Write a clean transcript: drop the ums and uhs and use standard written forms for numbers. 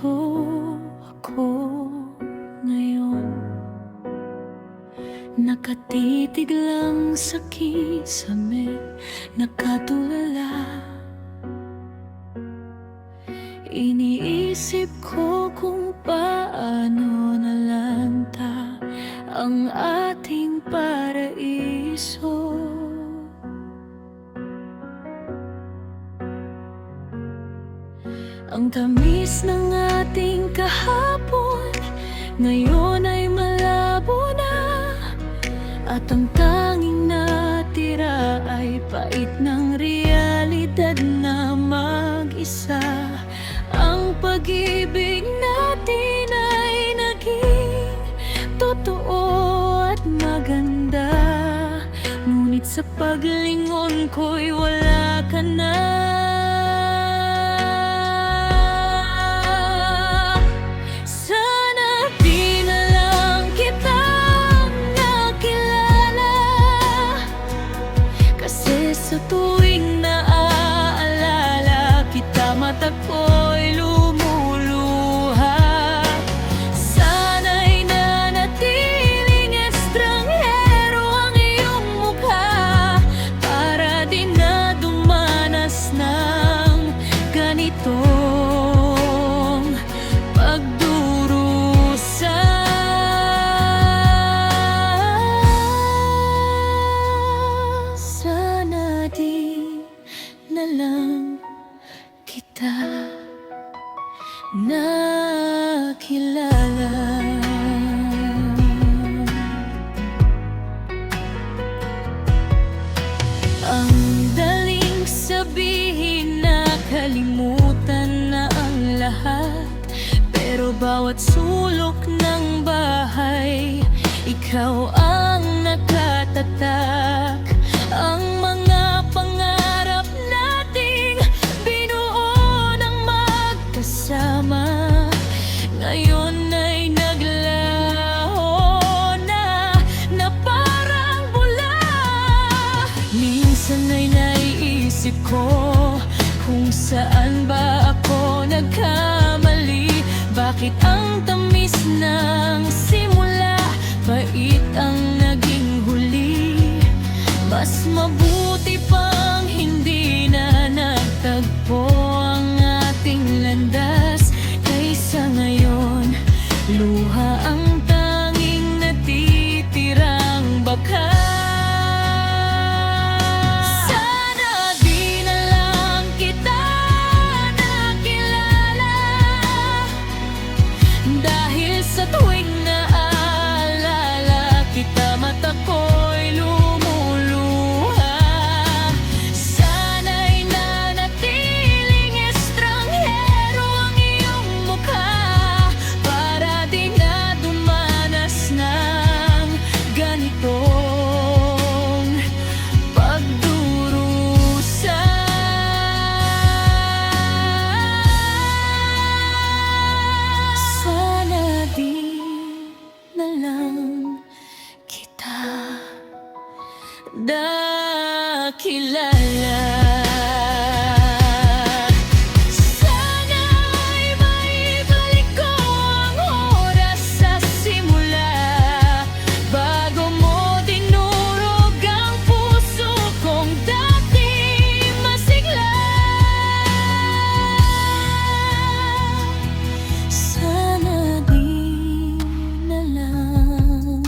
Narito ako ngayon, nakatitig lang sa kisame, nakatulala. Iniisip ko kung paano nalanta ang ating paraiso. Ang tamis ng ating kahapon ngayon ay malabo na, at ang tanging natira ay pait ng realidad na mag-isa. Ang pag-ibig natin ay naging totoo at maganda, ngunit sa paglingon ko'y wala ka na. Sa tuwing naaalala kita, mata ko'y lumuluha. Sana'y nanatiling estranghero ang iyong mukha, para di na dumanas ng ganitong pagdurusa. Di na lang kita nakilala. Ang daling sabihin na kalimutan na ang lahat, pero bawat sulok ng bahay ikaw ang nakatatak. Ang mga pangarap nating binuo ng magkasama ngayon ay naglaho na, na parang bula. Minsan ay naiisip ko kung saan ba ako nagkamali. Bakit ang tamis ng simula, pait ang naging huli? Mas mabuti pang hindi na nagtagpo ang ating landas, kaysa ngayon luha ang tanging natitirang bakas. Sana di na lang kita nakilala, dahil sa tuwing naaalala kita, mata ko'y lumuluha. Sana'y nanatiling estranghero ang iyong mukha, para di na dumanas ng ganitong pagdurusa. Sana di na lang kita nakilala. Sana'y maibalik ko ang oras sa simula, bago mo dinurog ang puso kong dati masigla. Sana di na lang.